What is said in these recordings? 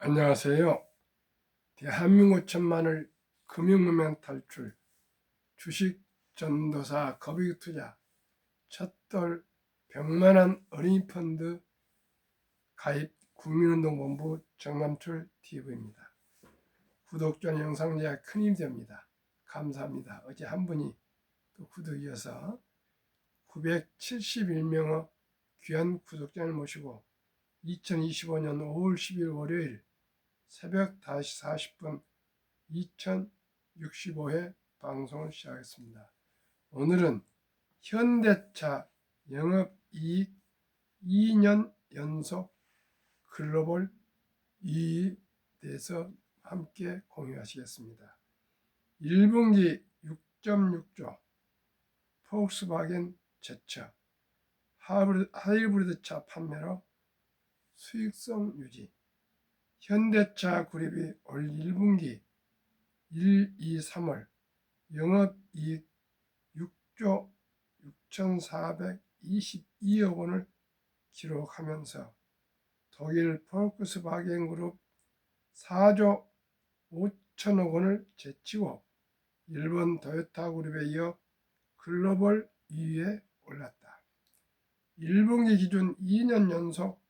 안녕하세요. 대한민국 천만을 금융무명 탈출, 주식 전도사 거북이 투자, 첫돌 100만원 어린이 펀드 가입 국민운동본부 정남출 TV입니다. 구독자 영상 제가 큰 힘이 됩니다. 감사합니다. 어제 한 분이 또 구독이어서 971명의 귀한 구독자를 모시고 2025년 5월 10일 월요일 새벽 5시 40분 2065회 방송을 시작했습니다. 오늘은 현대차 영업이익 2년 연속 글로벌 2위에 대해서 함께 공유하시겠습니다. 1분기 6.6조 폭스바겐 제차 하이브리드차 판매로 수익성 유지, 현대차 그룹이 올 1분기 1, 2, 3월 영업이익 6조 6,422억 원을 기록하면서 독일 폴크스바겐 그룹 4조 5천억 원을 제치고 일본 도요타 그룹에 이어 글로벌 2위에 올랐다. 1분기 기준 2년 연속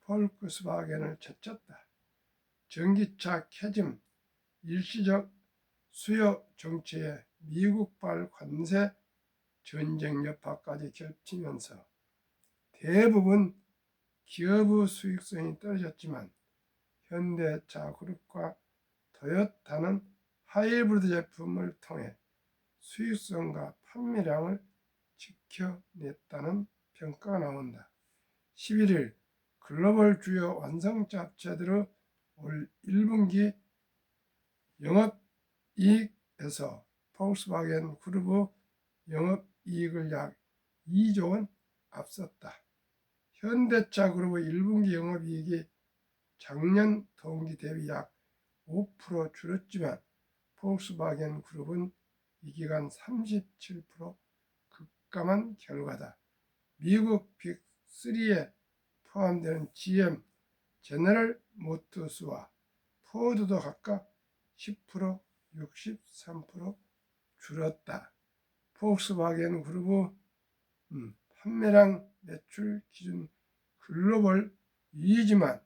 폴크스바겐을 제쳤다. 전기차 캐즘 일시적 수요 정체에 미국발 관세 전쟁 여파까지 겹치면서 대부분 기업의 수익성이 떨어졌지만 현대차 그룹과 토요타는 하이브리드 제품을 통해 수익성과 판매량을 지켜냈다는 평가가 나온다. 11일 글로벌 주요 완성차 업체들의 올 1분기 영업이익에서 폭스바겐 그룹의 영업이익을 약 2조 원 앞섰다. 현대차 그룹의 1분기 영업이익이 작년 동기 대비 약 5% 줄었지만 폭스바겐 그룹은 이 기간 37% 급감한 결과다. 미국 빅3에 포함되는 GM, 제너럴 모터스와 포드도 각각 10%, 63% 줄었다. 폭스바겐 그룹의 판매량 매출 기준 글로벌 2위지만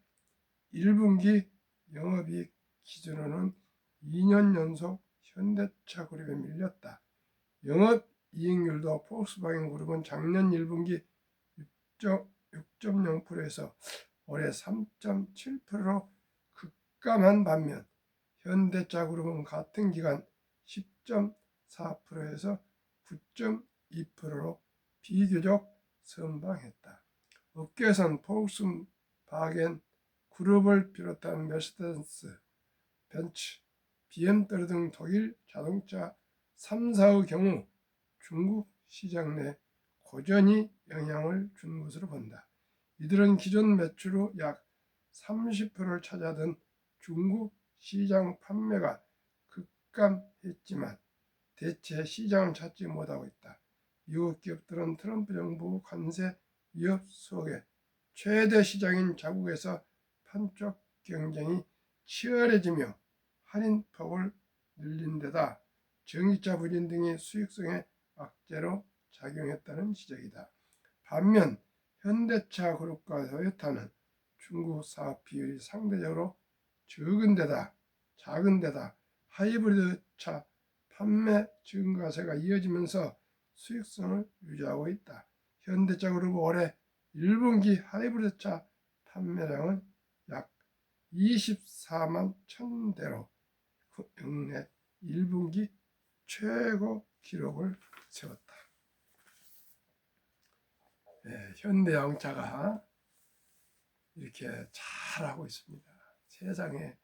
1분기 영업이익 기준으로는 2년 연속 현대차 그룹에 밀렸다. 영업이익률도 폭스바겐 그룹은 작년 1분기 6.0%에서 올해 3.7%로 급감한 반면 현대차 그룹은 같은 기간 10.4%에서 9.2%로 비교적 선방했다. 업계에선 폭스바겐 그룹을 비롯한 메르세데스, 벤츠, BMW 등 독일 자동차 3사의 경우 중국 시장 내 고전히 영향을 준 것으로 본다. 이들은 기존 매출의 약 30%를 차지하던 중국 시장 판매가 급감했지만 대체 시장을 찾지 못하고 있다. 미국 기업들은 트럼프 정부 관세 위협 속에 최대 시장인 자국에서 판촉 경쟁이 치열해지며 할인폭을 늘린 데다 전기차 부진 등의 수익성에 악재로 작용했다는 지적이다. 반면 현대차 그룹과 토요타는 중국 사업 비율이 상대적으로 작은 데다 하이브리드 차 판매 증가세가 이어지면서 수익성을 유지하고 있다. 현대차 그룹은 올해 1분기 하이브리드 차 판매량은 약 24만 1,000대로 역내 1분기 최고 기록을 세웠다. 현대자동차가 이렇게 잘하고 있습니다. 세상에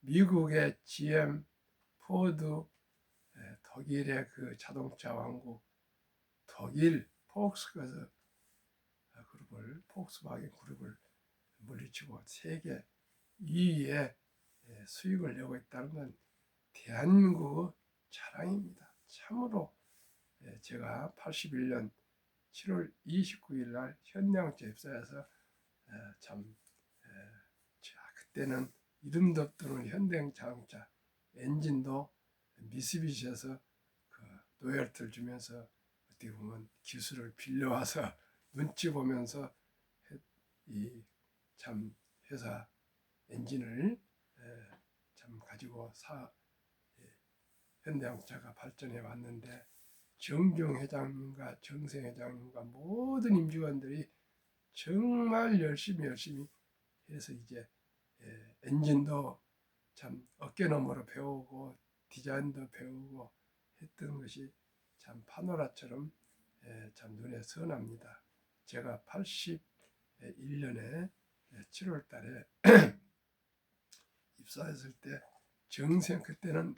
미국의 GM, 포드, 독일의 그 자동차 왕국, 독일 폭스바겐 그룹을 물리치고 세계 2위에 수익을 내고 있다는 건 대한민국의 자랑입니다. 참으로 제가 81년 7월 29일 날 현대자동차 입사해서 참 그때는 이름도 없던 현대자동차 엔진도 미쓰비시에서 그 로열티를 주면서 어떻게 보면 기술을 빌려와서 눈치 보면서 이 참 회사 엔진을 참 가지고 현대자동차가 발전해 왔는데 정종 회장님과 정생 회장님과 모든 임직원들이 정말 열심히 해서 이제 엔진도 참 어깨너머로 배우고 디자인도 배우고 했던 것이 참 파노라처럼 참 눈에 선합니다. 제가 81년에 7월 달에 입사했을 때 정생 그때는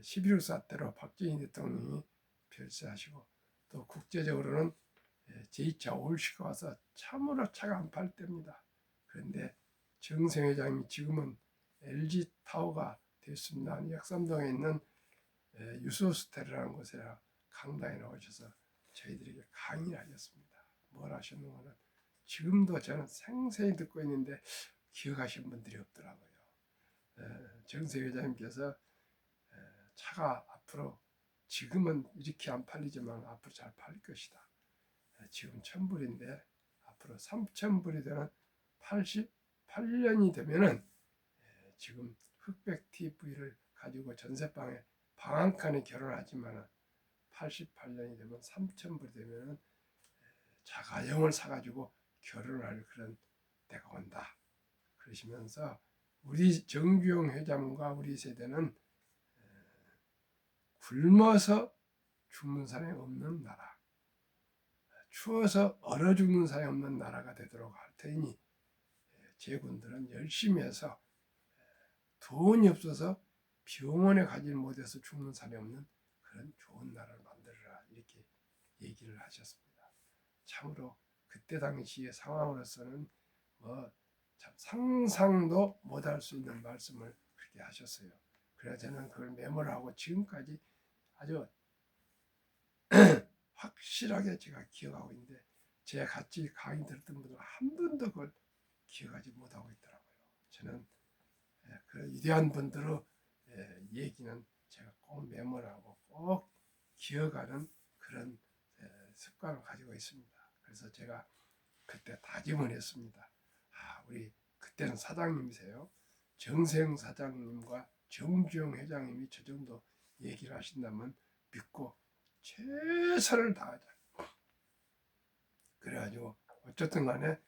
11.6 사태로 박정희 대통령이 별세하시고 또 국제적으로는 제2차 올시가 와서 참으로 차가 안 팔 때입니다. 그런데 정생 회장님이 지금은 LG타워가 됐습니다. 약삼동에 있는 유소스텔이라는 곳에 강당에 나오셔서 저희들에게 강의를 하셨습니다. 뭘 하셨는가는 지금도 저는 생생히 듣고 있는데 기억하시는 분들이 없더라고요. 정생 회장님께서 차가 앞으로 지금은 이렇게 안 팔리지만 앞으로 잘 팔릴 것이다. 지금 1,000불인데 앞으로 3,000불이 되는 88년이 되면은 지금 흑백 TV를 가지고 전세방에 방 한 칸에 결혼하지만 88년이 되면 3,000불이 되면 자가용을 사가지고 결혼할 그런 때가 온다. 그러시면서 우리 정규영 회장과 우리 세대는 굶어서 죽는 사람이 없는 나라, 추워서 얼어 죽는 사람이 없는 나라가 되도록 할 테니 제군들은 열심히 해서 돈이 없어서 병원에 가지 못해서 죽는 사람이 없는 그런 좋은 나라를 만들어라 이렇게 얘기를 하셨습니다. 참으로 그때 당시의 상황으로서는 참 상상도 못할 수 있는 말씀을 그렇게 하셨어요. 그래서 저는 그걸 메모를 하고 지금까지 아주 확실하게 제가 기억하고 있는데 제 같이 강의 들었던 분들 한 분도 그걸 기억하지 못하고 있더라고요. 저는 그 위대한 분들의 얘기는 제가 꼭 메모를 하고 꼭 기억하는 그런 습관을 가지고 있습니다. 그래서 제가 그때 다짐을 했습니다. 우리 그때는 사장님이세요. 정세영 사장님과 정주영 회장님이 저 정도 얘기를 하신다면 믿고 최선을 다하자. 그래가지고 어쨌든 간에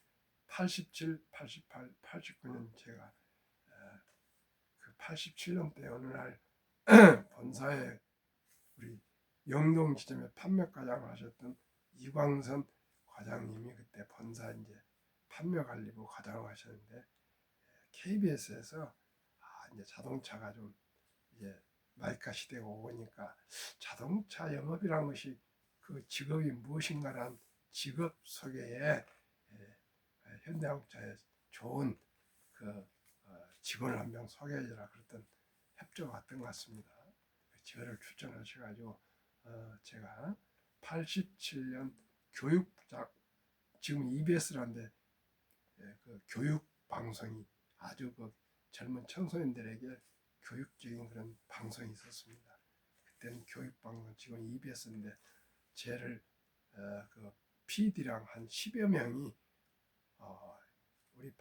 87, 88, 89년 제가 그 87년 때 어느 날 본사에 우리 영동 지점에 판매 과장을 하셨던 이광선 과장님이 그때 본사 이제 판매 관리부 과장을 하셨는데 KBS에서 이제 자동차가 좀 이제 마이카 시대가 오니까 자동차 영업이라는 것이 그 직업이 무엇인가란 직업 소개에 현대자동차에 좋은 그 직원을 한 명 소개해주라 그랬던 협조가 왔던 것 같습니다. 저를 추천하셔가지고 제가 87년 교육부장 지금 EBS라는데 그 교육 방송이 아주 그 젊은 청소년들에게 교육적인 그런 방송이 있었습니다. 그때는 교육 방송 지금 EBS인데 쟤를 그 PD랑 한 10여 명이 우리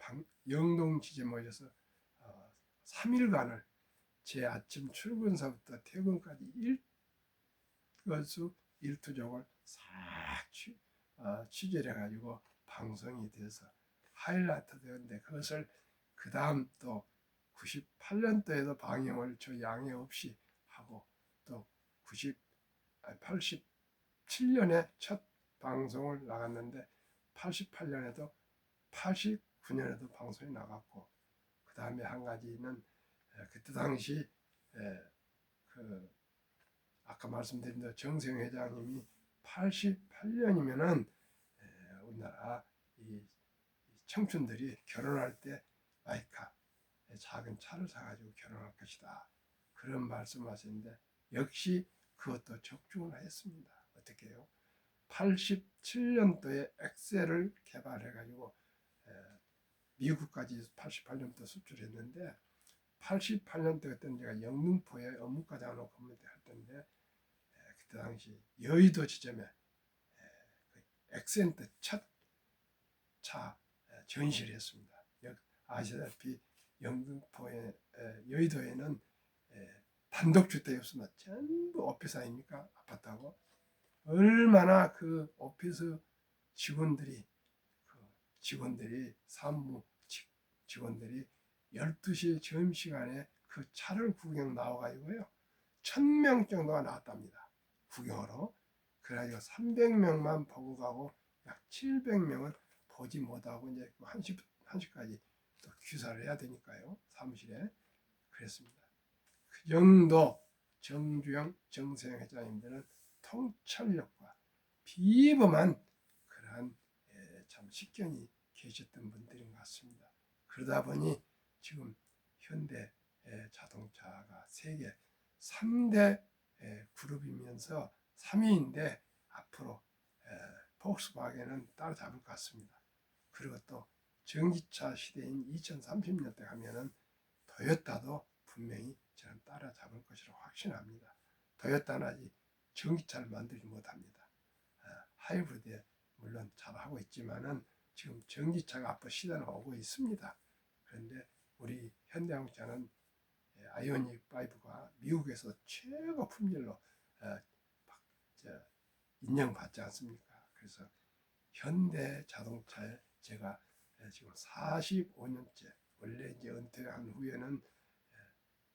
영동 지점에 모여서 3일간을 제 아침 출근서부터 퇴근까지 일거수일투족을 싹 취재를 해가지고 방송이 돼서 하이라이트 되었는데 그것을 그 다음 또 98년도에도 방영을 저 양해 없이 하고 또 87년에 첫 방송을 나갔는데 88년에도 89년에도 방송이 나갔고 그 다음에 한 가지는 그때 당시 그 아까 말씀드린 대로 정세영 회장님이 88년이면은 우리나라 이 청춘들이 결혼할 때 마이카 작은 차를 사가지고 결혼할 것이다. 그런 말씀하셨는데 역시 그것도 적중을 했습니다. 어떻게 해요? 87년도에 엑셀을 개발해가지고 미국까지 88년부터 수출했는데 88년도 그때는 제가 영등포에 업무과장으로 근무할 때인데 그때 당시 여의도 지점에 그 엑센트 첫 차 전시를 했습니다. 아시다시피 영등포에 여의도에는 단독주택이 없습니다. 전부 오피스 아닙니까? 아파트하고 얼마나 그 오피스 직원들이 사무 직원들이 12시 점심시간에 그 차를 구경 나와가지고요. 1000명 정도가 나왔답니다. 구경하러. 그래가지고 300명만 보고 가고 약 700명은 보지 못하고 이제 1시까지 또 귀사를 해야 되니까요. 사무실에. 그랬습니다. 그 정도 정주영, 정세영 회장님들은 통찰력과 비범한 그러한 참 식견이 계셨던 분들인 것 같습니다. 그러다 보니 지금 현대 자동차가 세계 3대 그룹이면서 3위인데 앞으로 폭스바겐은 따라잡을 것 같습니다. 그리고 또 전기차 시대인 2030년대 가면은 토요타도 분명히 저는 따라잡을 것이라 확신합니다. 토요타는 아직 전기차를 만들지 못합니다. 하이브리드에 물론 잘하고 있지만은 지금 전기차가 앞으로 시대는 오고 있습니다. 그런데 우리 현대자동차는 아이오닉 5가 미국에서 최고 품질로 인정받지 않습니까? 그래서 현대자동차에 제가 지금 45년째 원래 이제 은퇴한 후에는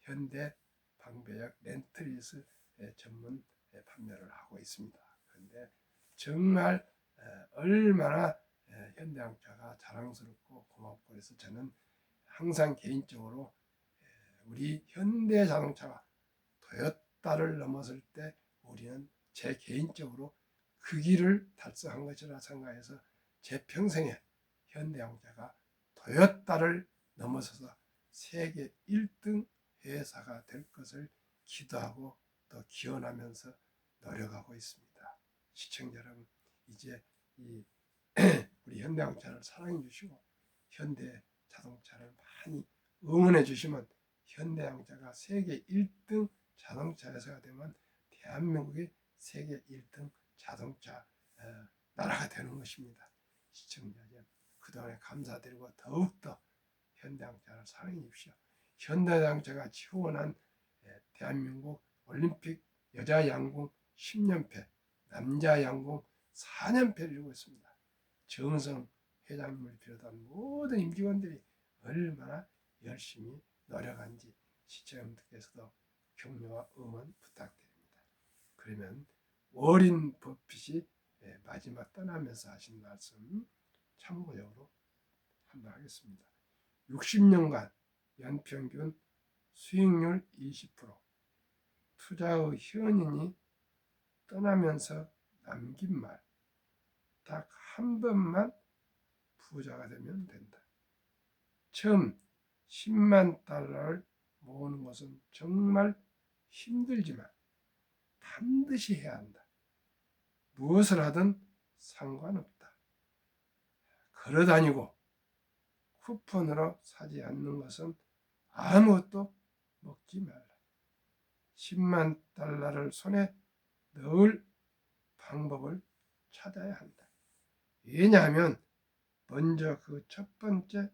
현대 방배역 렌트리스 전문 판매를 하고 있습니다. 그런데 정말 얼마나 현대자동차가 자랑스럽고 고맙고 그래서 저는 항상 개인적으로 우리 현대자동차가 토요타를 넘어설 때 우리는 제 개인적으로 그 길을 달성한 것이라 생각해서 제 평생에 현대자동차가 토요타를 넘어서서 세계 1등 회사가 될 것을 기도하고 또 기원하면서 노력하고 있습니다. 시청자 여러분, 이제 우리 현대자동차를 사랑해 주시고 현대자동차를 많이 응원해 주시면 현대자동차가 세계 1등 자동차 회사가 되면 대한민국이 세계 1등 자동차 나라가 되는 것입니다. 시청자 여러분, 그동안에 감사드리고 더욱더 현대자동차를 사랑해 주십시오. 현대자동차가 지원한 대한민국 올림픽 여자 양궁 10년패, 남자 양궁 4년패를 이루고 있습니다. 정성 회장님을 비롯한 모든 임직원들이 얼마나 열심히 노력한지 시청자분들께서도 격려와 응원 부탁드립니다. 그러면 워린 버핏이 마지막 떠나면서 하신 말씀 참고적으로 한번 하겠습니다. 60년간 연평균 수익률 20%, 투자의 현인이 떠나면서 남긴 말, 딱 한 번만 부자가 되면 된다. 처음 10만 달러를 모으는 것은 정말 힘들지만 반드시 해야 한다. 무엇을 하든 상관없다. 걸어다니고 쿠폰으로 사지 않는 것은 아무것도 먹지 말라. 10만 달러를 손에 넣을 방법을 찾아야 한다. 왜냐하면 먼저 그 첫 번째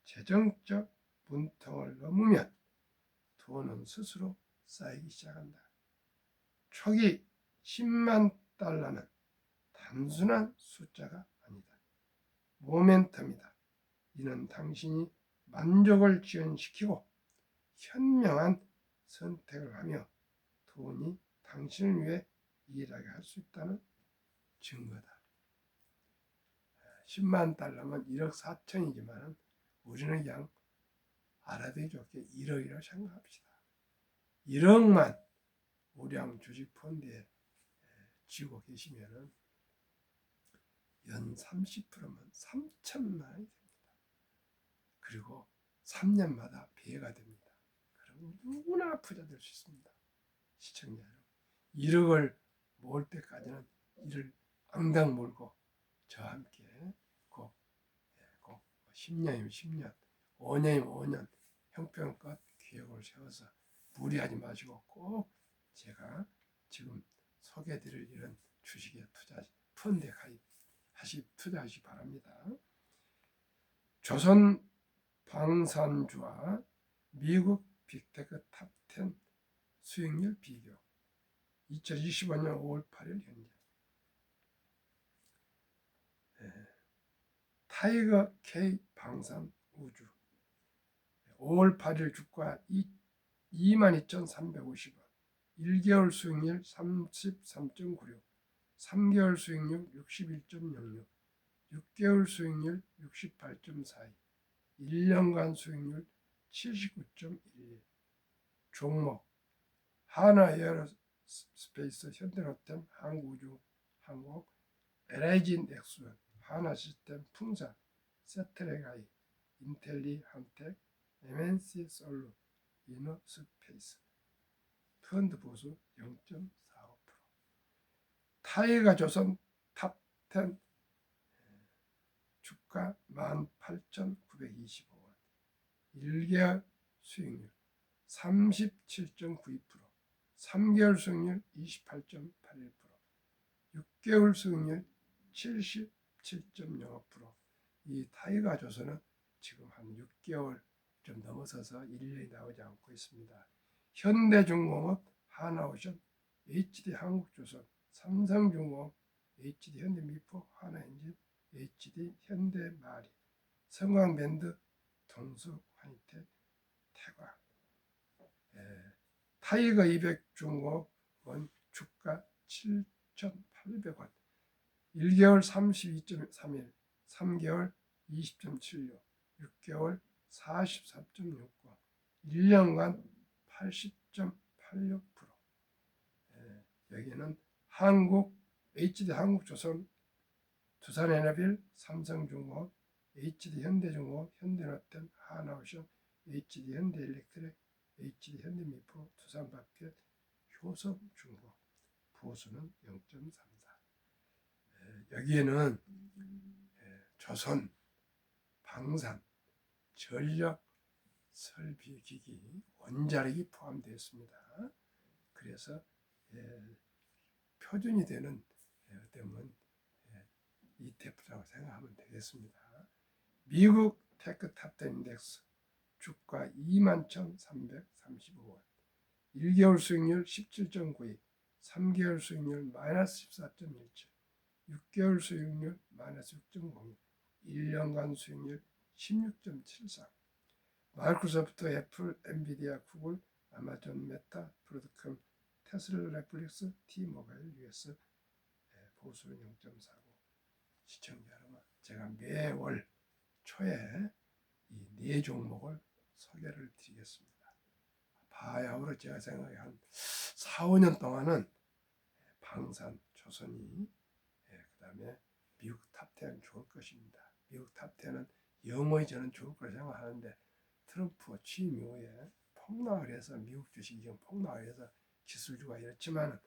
재정적 문턱을 넘으면 돈은 스스로 쌓이기 시작한다. 초기 10만 달러는 단순한 숫자가 아니다. 모멘텀이다. 이는 당신이 만족을 지연시키고 현명한 선택을 하며 돈이 당신을 위해 일하게 할 수 있다는 증거다. 10만 달러면 1억 4천이지만 우리는 그냥 알아두기 좋게 1억이라고 생각합시다. 1억만 우량 주식 펀드에 쥐고 계시면 연 30%면 3천만 원이 됩니다. 그리고 3년마다 배가 됩니다. 그럼 누구나 부자 될 수 있습니다. 시청자 여러분, 1억을 모을 때까지는 이를 앙당 몰고 저와 함께 꼭 10년이면 10년, 5년이면 5년 형편껏 계획을 세워서 무리하지 마시고 꼭 제가 지금 소개해드릴 이런 주식에 펀드에 투자하시기 바랍니다. 조선 방산주와 미국 빅테크 탑10 수익률 비교 2025년 5월 8일 현재 타이거 K 방산 우주 5월 8일 주가 22,350원 1개월 수익률 33.96 3개월 수익률 61.06 6개월 수익률 68.42 1년간 수익률 79.11 종목 하나에어로스페이스 현대로템 한국우주 항공 LIG 넥스원 하나시스템 풍산 세트레가이 인텔리 한텍 MNC 솔루 이너스페이스 펀드 보수 0.45% 타이가 조선 탑10 주가 18,925원 1개월 수익률 37.92% 3개월 수익률 28.81% 6개월 수익률 77.05% 이 타이가 조선은 지금 한 6개월 좀 넘어서서 1년이 나오지 않고 있습니다. 현대중공업, 하나오션, HD한국조선, 삼성중공업, HD현대미포, 하나엔진, HD현대마리, 성광밴드, 동수화이텍, 태과 타이거 200중공업은 주가 7,800원 1개월 32.31 3개월 20.76 6개월 44.69 1년간 80.86% 여기는 HD한국조선, 두산에너빌, 삼성중공업, HD현대중공업, 현대로템, 하나오션, HD현대일렉트릭, HD현대미포, 두산밥켓, 효성중공업 보수는 0.34 여기에는 조선, 방산, 전력, 설비기기, 원자력이 포함되어 있습니다. 그래서 표준이 되는 어떤 ETF라고 생각하면 되겠습니다. 미국 테크 탑10 인덱스 주가 21,335원 1개월 수익률 17.92 3개월 수익률 마이너스 14.17 6개월 수익률 마이너스 6.06 1년간 수익률 16.73 마이크로소프트, 애플, 엔비디아, 구글, 아마존, 메타, 브로드컴, 테슬라, 넷플릭스, T모바일, US 보수 0.49 시청자 여러분 제가 매월 초에 이 네 종목을 소개를 드리겠습니다. 바야흐로 제가 생각에 한 4, 5년 동안은 방산, 조선이 그 다음에 미국 탑10 좋을 것입니다. 미국 탑10은 영원히 저는 좋을 거라 생각하는데 트럼프 취임 이후에 폭락을 해서 미국 주식이 지금 폭락을 해서 기술주가 이렇지만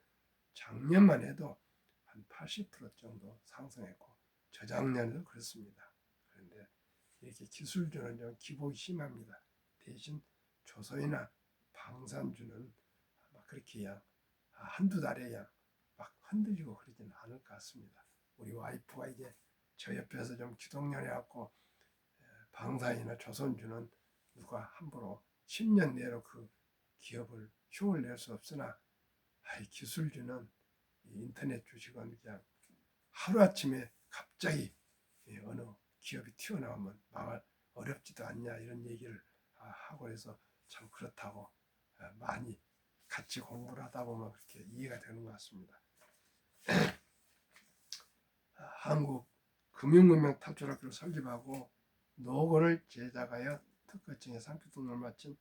작년만 해도 한 80% 정도 상승했고 저작년에도 그렇습니다. 그런데 이렇게 기술주는 좀 기복이 심합니다. 대신 조선이나 방산주는 막 그렇게 한두 달에 막 흔들리고 그러지는 않을 것 같습니다. 우리 와이프가 이제 저 옆에서 좀 기동련해갖고 방산이나 조선주는 누가 함부로 10년 내로 그 기업을 흉을 낼 수 없으나 기술주는 인터넷 주식은 그냥 하루아침에 갑자기 어느 기업이 튀어나오면 망할 어렵지도 않냐 이런 얘기를 하고 해서 참 그렇다고 많이 같이 공부를 하다 보면 그렇게 이해가 되는 것 같습니다. 한국 금융문명 탑출학교를 설립하고 노고를 제작하여 특허증에 상표 등록을 마친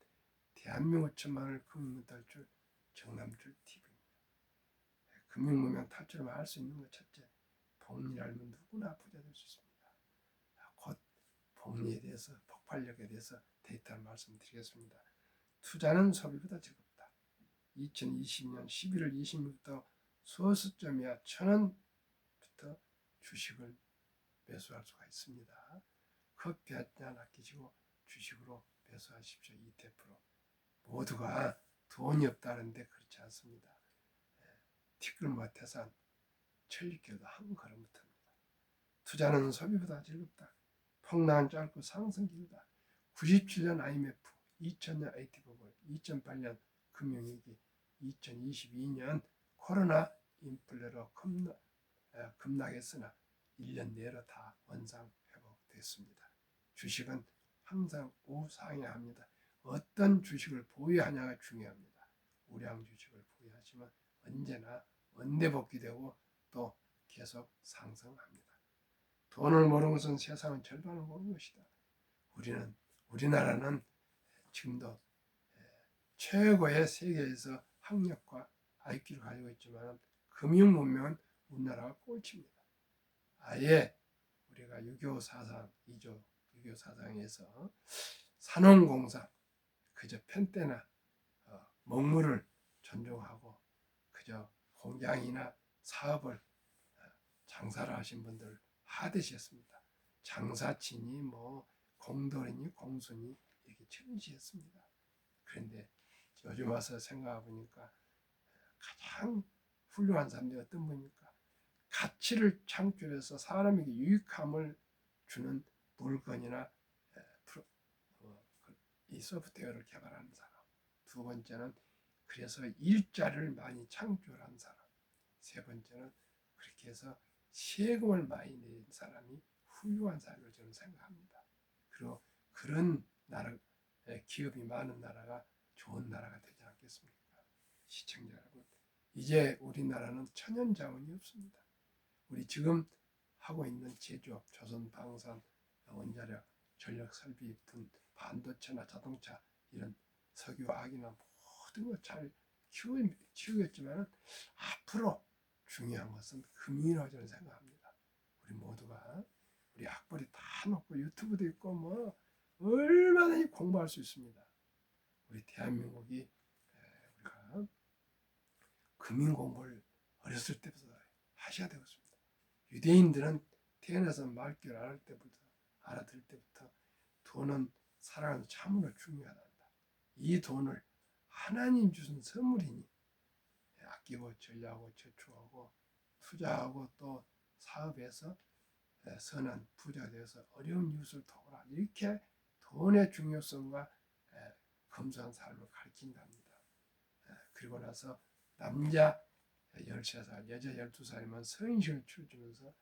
대한민국 천만을 금융문 탈출 정남출 TV입니다. 금융문명 탈출을 할 수 있는 것 첫째, 복리를 알면 누구나 부자 될 수 있습니다. 곧 복리에 대해서 폭발력에 대해서 데이터를 말씀드리겠습니다. 투자는 소비보다 즐겁다. 2020년 11월 26일부터 소수점이야 1,000원부터 주식을 매수할 수가 있습니다. 커피 한잔 아끼시고 주식으로 매수하십시오. ETF로. 모두가 돈이 없다는데 그렇지 않습니다. 티끌모아 태산, 천리길도 한 걸음부터입니다. 투자는 소비보다 즐겁다. 폭락은 짧고 상승 길다. 97년 IMF, 2000년 IT버블, 2008년 금융위기, 2022년 코로나 인플레로 급락했으나 1년 내로 다 원상 회복됐습니다. 주식은 항상 우상향합니다. 어떤 주식을 보유하냐가 중요합니다. 우량 주식을 보유하시면 언제나 원대복귀되고 또 계속 상승합니다. 돈을 모르는 것은 세상은 절반을 모르는 것이다. 우리나라는 지금도 최고의 세계에서 학력과 IQ를 가지고 있지만 금융 문명은 우리나라가 꼴찌입니다. 아예 우리가 6.25 사상, 2조 6.25 사상에서 산업공상, 그저 편때나 먹물을 존중하고 그저 공장이나 사업을 장사를 하신 분들 하듯이었습니다. 장사치니 공돌이니 공수니 이렇게 천시했습니다. 그런데 요즘 와서 생각해 보니까 가장 훌륭한 사람들이 어떤 분입니까? 가치를 창출해서 사람에게 유익함을 주는 물건이나 이 소프트웨어를 개발하는 사람. 두 번째는 그래서 일자리를 많이 창출한 사람. 세 번째는 그렇게 해서 세금을 많이 낸 사람이 훌륭한 사람으로 저는 생각합니다. 그리고 그런 나라, 기업이 많은 나라가 좋은 나라가 되지 않겠습니까? 시청자 여러분, 이제 우리나라는 천연자원이 없습니다. 우리 지금 하고 있는 제조업, 조선방산, 원자력, 전력설비 등 반도체나 자동차 이런 석유화학이나 모든 것 잘 키우겠지만 앞으로 중요한 것은 금융이라고 저는 생각합니다. 우리 모두가 우리 학벌이 다 높고 유튜브도 있고 얼마든지 공부할 수 있습니다. 우리 대한민국이 우리가 금융 공부를 어렸을 때부터 하셔야 되겠습니다. 유대인들은 태어나서 말귀를 알아들 때부터 돈은 살아가는 참으로 중요하다. 이 돈을 하나님 주신 선물이니 아끼고 전략하고 저축하고 투자하고 또 사업에서 선한 부자가 되어서 어려운 이웃을 도우라. 이렇게 돈의 중요성과 검소한 삶을 가르친답니다. 그리고 나서 남자 13살, 여자 12살이면 성인식을 치러주면서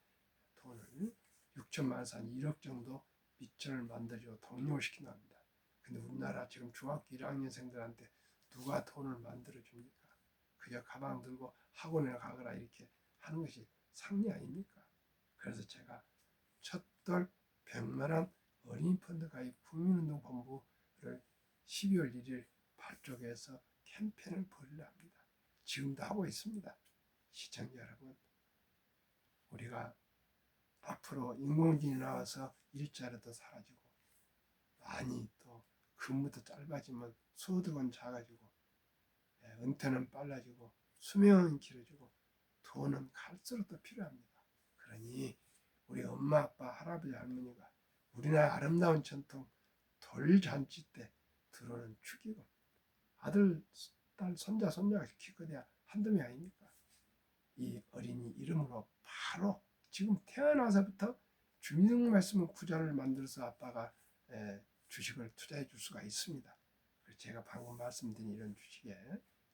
돈을 6천만 원, 1억 정도 미천을 만들어주고 독립시킨답니다. 근데 우리나라 지금 중학교 1학년생들한테 누가 돈을 만들어줍니까? 그저 가방 들고 학원에 가거라 이렇게 하는 것이 상례 아닙니까? 그래서 제가 첫돌 100만원 어린이 펀드 가입 국민운동본부를 12월 1일 발족해서 캠페인을 벌이려 합니다. 지금도 하고 있습니다. 시청자 여러분, 우리가 앞으로 인공지능이 나와서 일자리도 사라지고 많이 또 근무도 짧아지면 소득은 작아지고 은퇴는 빨라지고 수명은 길어지고 돈은 갈수록 더 필요합니다. 그러니 우리 엄마, 아빠, 할아버지, 할머니가 우리나라 아름다운 전통 돌잔치 때 들어오는 축의금, 아들, 딸, 손자, 손녀가 기껏해야 한두 명 아닙니까? 이 어린이 이름으로 바로 지금 태어나서부터 주민등 말씀은 구자를 만들어서 아빠가 주식을 투자해 줄 수가 있습니다. 제가 방금 말씀드린 이런 주식에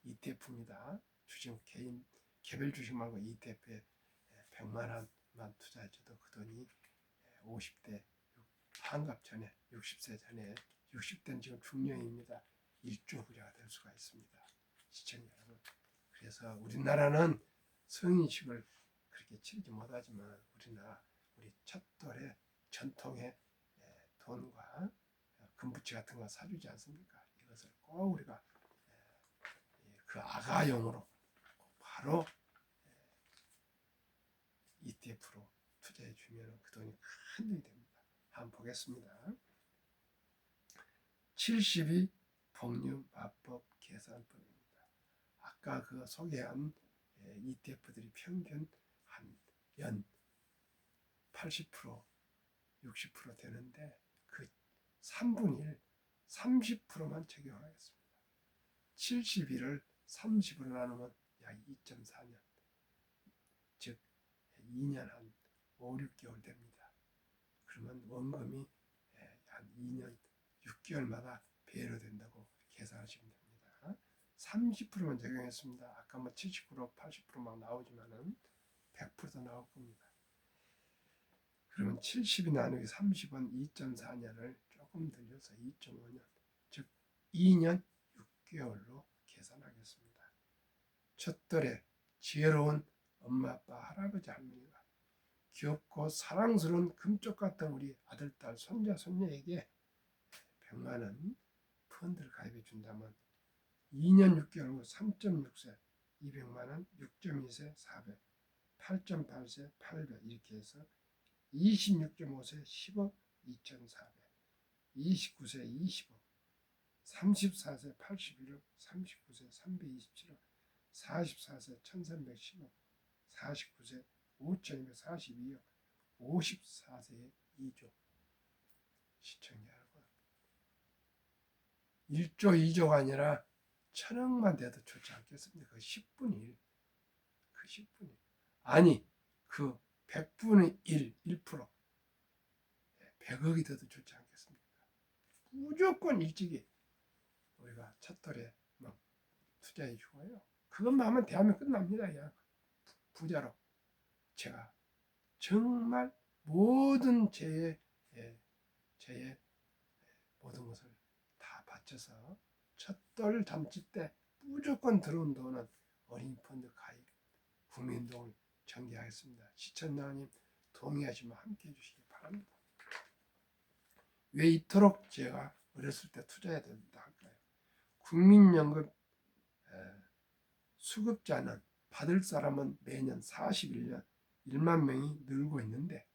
ETF입니다. 주식 개인 개별 주식 말고 ETF에 100만 원만 투자해줘도 그 돈이 50대 환갑 전에 60세 전에 60대는 지금 중년입니다. 일조 부자가 될 수가 있습니다. 시청자 여러분, 그래서 우리나라는 성인식을 그렇게 치르지 못하지만 우리 첫돌의 전통의 돈과 금부치 같은 거 사주지 않습니까? 이것을 꼭 우리가 그 아가용으로 바로 ETF로 투자해 주면 그 돈이 큰 돈이 됩니다. 한번 보겠습니다. 72 복류 마법 계산법입니다. 아까 그 소개한 ETF들이 평균 한 연 80%, 60% 되는데 그 3분의 1, 30%만 적용하겠습니다. 70일을 30으로 나누면 약 2.4년, 즉 2년 한 5, 6개월 됩니다. 그러면 원금이 한 2년 6개월마다 배로 된다고 계산하시면 됩니다. 30%만 적용했습니다. 아까 뭐 70%, 80% 막 나오지만은 100%도 나올 겁니다. 그러면 70이 나누기 30은 2.4년을 조금 늘려서 2.5년, 즉 2년 6개월로 계산하겠습니다. 첫돌에 지혜로운 엄마, 아빠, 할아버지, 할머니가 귀엽고 사랑스러운 금쪽 같은 우리 아들, 딸, 손자, 손녀에게 100만 원 펀드를 가입해 준다면 2년 6개월 후 3.6세 200만 원, 6.2세 400, 8.8세 800 이렇게 해서 26.5세 10억 2,400, 29세 20억, 34세 81억, 39세 327억, 44세 1310억, 49세 5242억, 54세에 2조. 시청자 여러분, 1조 2조가 아니라 1000억만 돼도 좋지 않겠습니까? 그 10분의 1, 그 10분의 1. 아니, 그 100분의 1, 1%, 100억이 돼도 좋지 않겠습니까? 무조건 일찍이 우리가 첫돌에 막 투자해 주고요. 그것만 하면 대한민국 끝납니다. 야, 부자로. 제가 정말 모든 제 모든 것을 다 바쳐서 첫돌 잔치 때 무조건 들어온 돈은 어린이 펀드 가입, 국민운동을 전개하겠습니다. 시청자님 동의하시면 함께 해주시기 바랍니다. 왜 이토록 제가 어렸을 때 투자해야 된다 할까요? 국민연금 수급자는 받을 사람은 매년 41년 1만 명이 늘고 있는데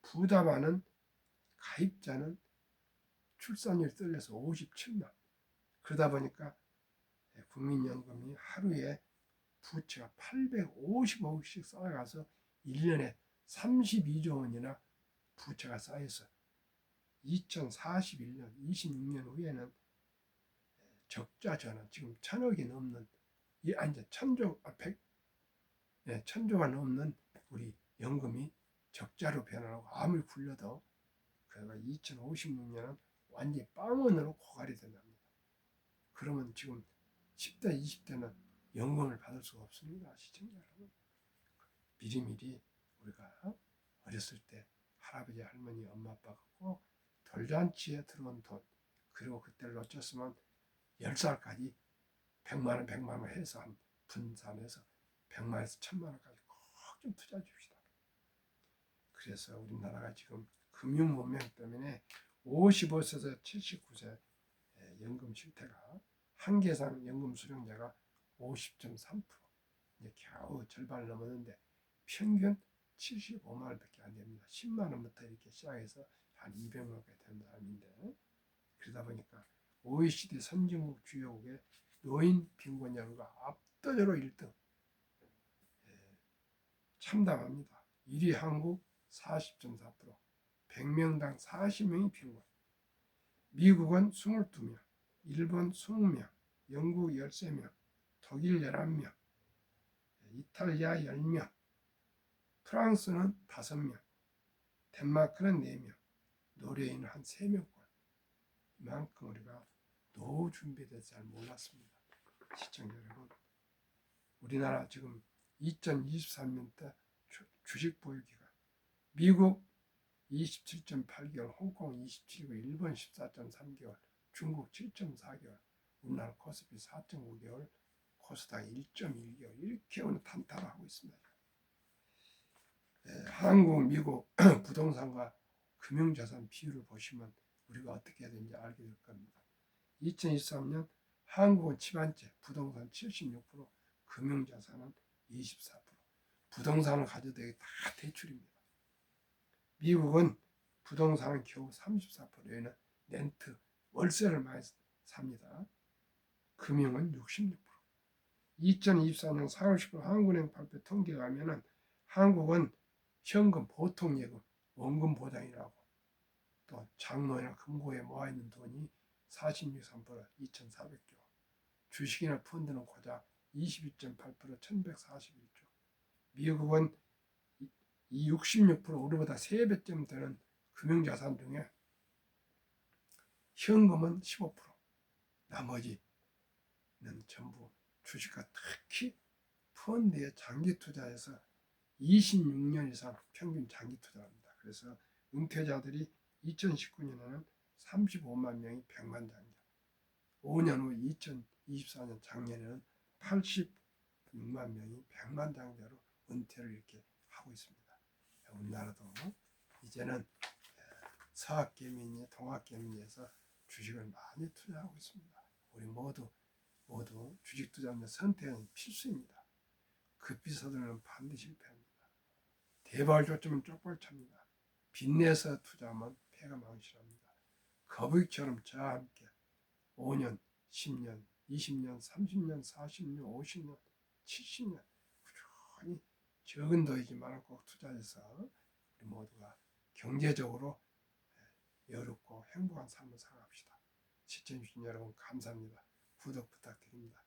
부담하는 가입자는 출산율이 떨려서 57만. 그러다 보니까 국민연금이 하루에 부채가 850억씩 쌓여가서 1년에 32조 원이나 부채가 쌓여서 2041년, 26년 후에는 적자 전환, 지금 1000억이 넘는, 아니, 1000조가 넘는 우리 연금이 적자로 변하고 아무리 굴려도 그가 2056년은 완전히 빵원으로 고갈이 된답니다. 그러면 지금 10대, 20대는 연금을 받을 수가 없습니다. 시청자 여러분. 미리미리 우리가 어렸을 때 할아버지, 할머니, 엄마, 아빠가 꼭 돌잔치에 들어온 돈, 그리고 그때를 놓쳤으면 10살까지 100만 원 해서 한 분산해서 100만에서 1000만 원까지 꼭 좀 투자해 줍시다. 그래서 우리나라가 지금 금융 문명 때문에 55세에서 79세 연금 실태가 한계상 연금 수령자가 50.3%, 이제 겨우 절반을 넘었는데 평균 75만 원밖에 안 됩니다. 10만 원부터 이렇게 시작해서 한 200만 원까지 되는 사람인데, 그러다 보니까 OECD 선진국 주요국의 노인 빈곤율과 압도적으로 1등, 참담합니다. 1위 한국 40.4%, 100명당 40명이 빈곤. 미국은 22명, 일본 20명, 영국 13명, 독일 11명, 이탈리아 10명, 프랑스는 5명, 덴마크는 4명, 노르웨이는 한 3명권. 이만큼 우리가 노후 준비에 대해서 잘 몰랐습니다. 시청자 여러분, 우리나라 지금 2023년 때 주식 보유 기간, 미국 27.8개월, 홍콩 27개월, 일본 14.3개월, 중국 7.4개월, 우리나라 코스피 4.5개월, 코스닥 1.1개월, 이렇게 오늘 탄탄하고 있습니다. 한국, 미국 부동산과 금융자산 비율을 보시면 우리가 어떻게 해야 되는지 알게 될 겁니다. 2023년 한국은 7번째, 부동산 76%, 금융자산은 24%. 부동산을 가져도 이게 다 대출입니다. 미국은 부동산은 겨우 34%에는 렌트, 월세를 많이 삽니다. 금융은 66%. 2024년 4월 10일 한국은행 발표 통계에 가면은 한국은 현금, 보통예금, 원금 보장이라고, 또 장로나 금고에 모아있는 돈이 46.3%, 2,400조. 주식이나 펀드는 고작 22.8%, 1141조. 미국은 이 66% 우리보다 3배쯤 되는 금융자산 중에 현금은 15%, 나머지는 전부 주식과 특히 펀드에 장기 투자해서 26년 이상 평균 장기 투자합니다. 그래서 은퇴자들이 2019년에는 35만 명이 100만 장자, 5년 후 2024년 작년에는 86만 명이 100만 장자로 은퇴를 이렇게 하고 있습니다. 우리나라도 이제는 서학개미니 동학개미니에서 주식을 많이 투자하고 있습니다. 우리 모두 주식 투자하면 선택은 필수입니다. 급히 서두르면 반드시 실패합니다. 대발조점은 쪽벌차입니다. 빚내서 투자하면 패가 망신합니다. 거북이처럼 저와 함께 5년, 10년, 20년, 30년, 40년, 50년, 70년 꾸준히 적은 돈이지만 꼭 투자해서 우리 모두가 경제적으로 여롭고 행복한 삶을 살아갑시다. 시청해주신 여러분 감사합니다. 구독 부탁드립니다.